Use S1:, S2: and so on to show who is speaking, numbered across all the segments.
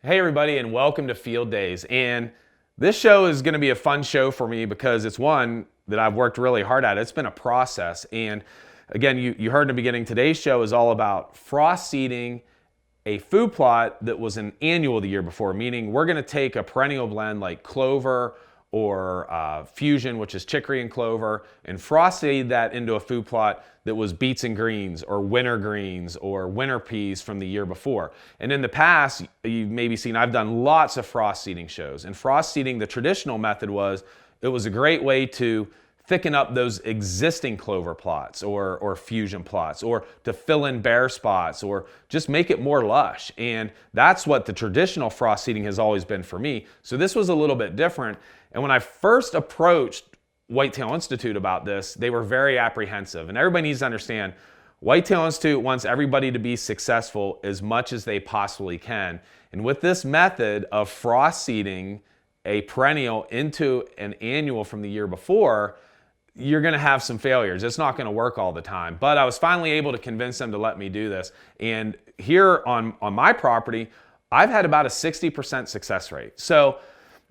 S1: Hey everybody, and welcome to Field Days. And this show is going to be a fun show for me because it's one that I've worked really hard at. It's been a process. And again, you heard in the beginning, today's show is all about frost seeding a food plot that was an annual the year before, meaning we're going to take a perennial blend like clover or fusion, which is chicory and clover, and frost seed that into a food plot that was beets and greens or winter greens or winter peas from the year before. And in the past, you've maybe seen I've done lots of frost seeding shows. And frost seeding, the traditional method was, it was a great way to thicken up those existing clover plots or fusion plots, or to fill in bare spots, or just make it more lush. And that's what the traditional frost seeding has always been for me. So this was a little bit different. And when I first approached Whitetail Institute about this, they were very apprehensive. And everybody needs to understand, Whitetail Institute wants everybody to be successful as much as they possibly can. And with this method of frost seeding a perennial into an annual from the year before, you're going to have some failures. It's not going to work all the time. But I was finally able to convince them to let me do this. And here on my property, I've had about a 60% success rate. So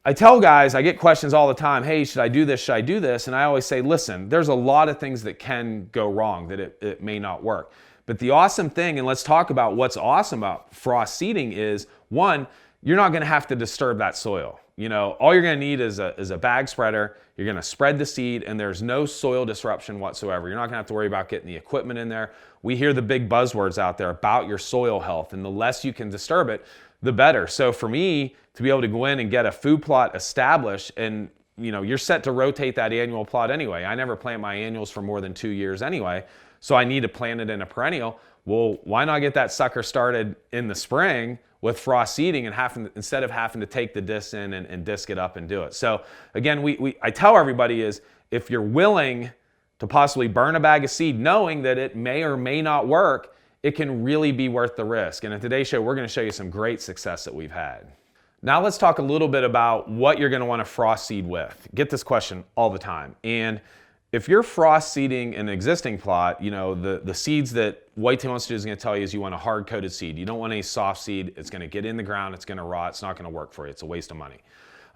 S1: I tell guys, I get questions all the time, hey, should I do this? Should I do this? And I always say, listen, there's a lot of things that can go wrong, that it may not work. But the awesome thing, and let's talk about what's awesome about frost seeding, is one, you're not going to have to disturb that soil. You know, all you're going to need is a bag spreader. You're going to spread the seed, and there's no soil disruption whatsoever. You're not going to have to worry about getting the equipment in there. We hear the big buzzwords out there about your soil health, and the less you can disturb it, the better. So for me to be able to go in and get a food plot established, and you're set to rotate that annual plot anyway. I never plant my annuals for more than 2 years anyway, so I need to plant it in a perennial. Well, why not get that sucker started in the spring with frost seeding, and instead of having to take the disc in and disc it up and do it. So again, I tell everybody is, if you're willing to possibly burn a bag of seed knowing that it may or may not work, it can really be worth the risk. And in today's show, we're going to show you some great success that we've had. Now let's talk a little bit about what you're going to want to frost seed with. Get this question all the time. And if you're frost seeding an existing plot, the seeds that Whitetail Institute is going to tell you is you want a hard-coated seed. You don't want any soft seed. It's going to get in the ground. It's going to rot. It's not going to work for you. It's a waste of money.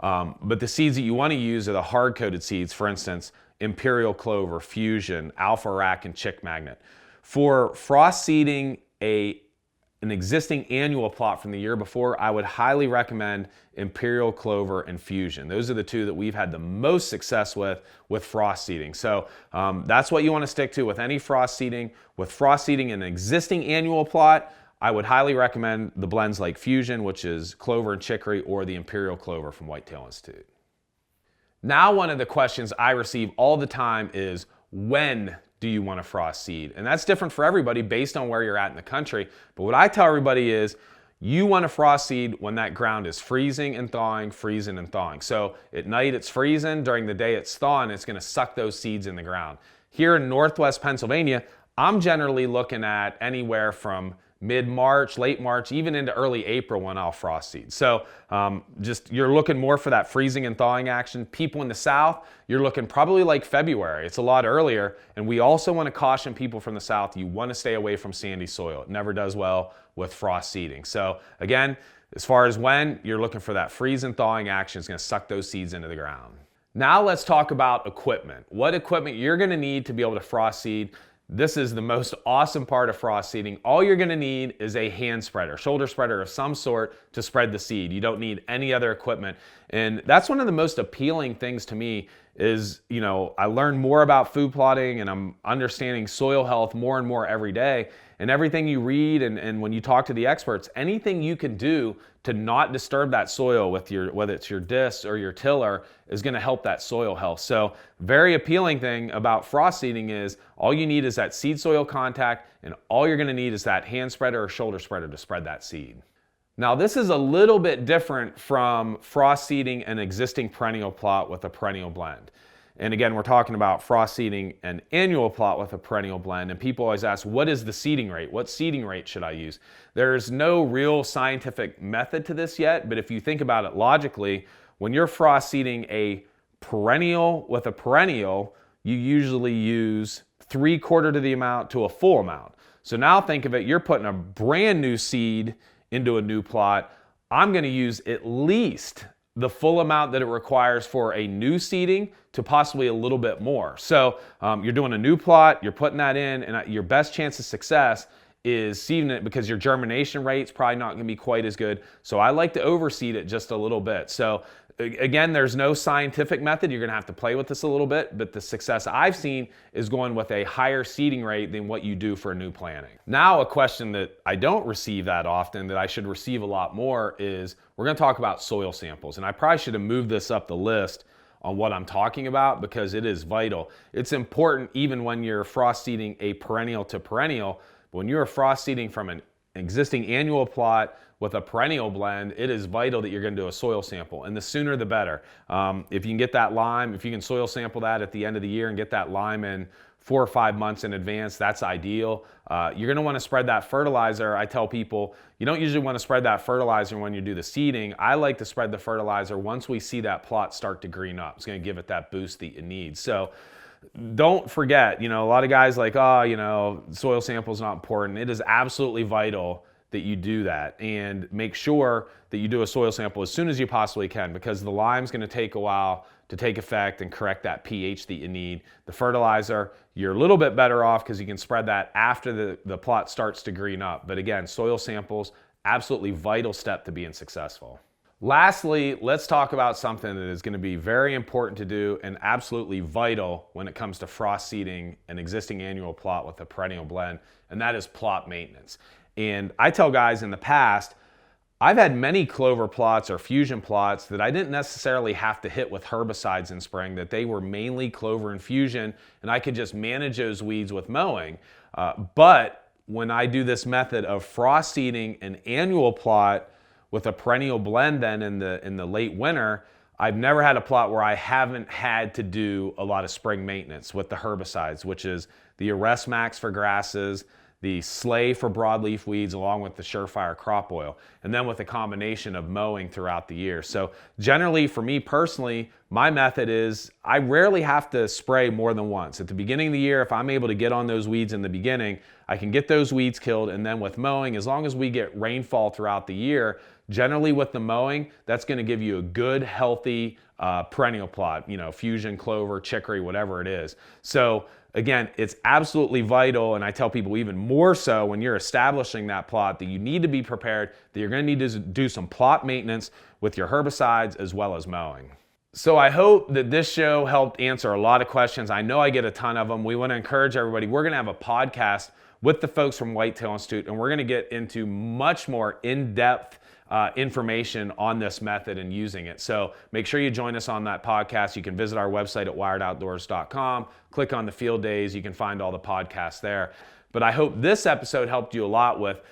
S1: But the seeds that you want to use are the hard-coated seeds. For instance, Imperial Clover, Fusion, Alpha Rack, and Chick Magnet. For frost seeding an existing annual plot from the year before, I would highly recommend Imperial Clover and Fusion. Those are the two that we've had the most success with frost seeding. So that's what you want to stick to with any frost seeding. With frost seeding an existing annual plot, I would highly recommend the blends like Fusion, which is clover and chicory, or the Imperial Clover from Whitetail Institute. Now, one of the questions I receive all the time is, when do you want to frost seed? And that's different for everybody based on where you're at in the country. But what I tell everybody is, you want to frost seed when that ground is freezing and thawing, freezing and thawing. So at night it's freezing, during the day it's thawing, it's going to suck those seeds in the ground. Here in Northwest Pennsylvania, I'm generally looking at anywhere from mid-March, late March, even into early April when I'll frost seed. So you're looking more for that freezing and thawing action. People in the South, you're looking probably like February. It's a lot earlier. And we also want to caution people from the South, you want to stay away from sandy soil. It never does well with frost seeding. So again, as far as when, you're looking for that freeze and thawing action. It's going to suck those seeds into the ground. Now let's talk about equipment. What equipment you're going to need to be able to frost seed. This is the most awesome part of frost seeding. All you're going to need is a hand spreader, shoulder spreader of some sort to spread the seed. You don't need any other equipment. And that's one of the most appealing things to me is, I learn more about food plotting, and I'm understanding soil health more and more every day. And everything you read and when you talk to the experts, anything you can do to not disturb that soil with whether it's your disc or your tiller, is going to help that soil health. So very appealing thing about frost seeding is all you need is that seed soil contact, and all you're going to need is that hand spreader or shoulder spreader to spread that seed. Now this is a little bit different from frost seeding an existing perennial plot with a perennial blend. And again, we're talking about frost seeding an annual plot with a perennial blend. And people always ask, what is the seeding rate? What seeding rate should I use? There's no real scientific method to this yet, but if you think about it logically, when you're frost seeding a perennial with a perennial, you usually use 3/4 to the amount to a full amount. So now think of it, you're putting a brand new seed into a new plot. I'm going to use at least the full amount that it requires for a new seeding to possibly a little bit more. So you're doing a new plot, you're putting that in, and your best chance of success is seeding it because your germination rate's probably not going to be quite as good. So I like to overseed it just a little bit. So again, there's no scientific method. You're going to have to play with this a little bit, but the success I've seen is going with a higher seeding rate than what you do for a new planting. Now, a question that I don't receive that often, that I should receive a lot more, is we're going to talk about soil samples. And I probably should have moved this up the list on what I'm talking about because it is vital. It's important even when you're frost seeding a perennial to perennial. But when you're frost seeding from an existing annual plot with a perennial blend, it is vital that you're going to do a soil sample, and the sooner the better. If you can get that lime, if you can soil sample that at the end of the year and get that lime in 4 or 5 months in advance, that's ideal. You're going to want to spread that fertilizer. I tell people, you don't usually want to spread that fertilizer when you do the seeding. I like to spread the fertilizer once we see that plot start to green up. It's going to give it that boost that you need. So don't forget, a lot of guys like, soil sample is not important. It is absolutely vital that you do that, and make sure that you do a soil sample as soon as you possibly can, because the lime's going to take a while to take effect and correct that pH that you need. The fertilizer, you're a little bit better off because you can spread that after the plot starts to green up. But again, soil samples, absolutely vital step to being successful. Lastly, let's talk about something that is going to be very important to do and absolutely vital when it comes to frost seeding an existing annual plot with a perennial blend, and that is plot maintenance. And I tell guys in the past, I've had many clover plots or fusion plots that I didn't necessarily have to hit with herbicides in spring, that they were mainly clover and fusion, and I could just manage those weeds with mowing. But when I do this method of frost seeding an annual plot with a perennial blend then in the late winter, I've never had a plot where I haven't had to do a lot of spring maintenance with the herbicides, which is the Arrest Max for grasses, the Slay for broadleaf weeds, along with the Surefire crop oil, and then with a combination of mowing throughout the year. So generally, for me personally, my method is I rarely have to spray more than once. At the beginning of the year, if I'm able to get on those weeds in the beginning, I can get those weeds killed, and then with mowing, as long as we get rainfall throughout the year, generally with the mowing, that's going to give you a good, healthy perennial plot, fusion, clover, chicory, whatever it is. So again, it's absolutely vital, and I tell people even more so when you're establishing that plot, that you need to be prepared, that you're going to need to do some plot maintenance with your herbicides as well as mowing. So I hope that this show helped answer a lot of questions. I know I get a ton of them. We want to encourage everybody. We're going to have a podcast with the folks from Whitetail Institute, and we're going to get into much more in-depth information on this method and using it. So make sure you join us on that podcast. You can visit our website at wiredoutdoors.com, click on the field days. You can find all the podcasts there. But I hope this episode helped you a lot with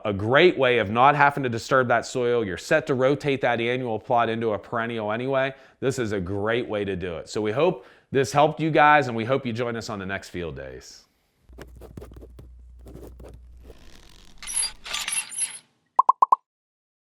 S1: a great way of not having to disturb that soil. You're set to rotate that annual plot into a perennial anyway. This is a great way to do it. So we hope this helped you guys, and we hope you join us on the next field days.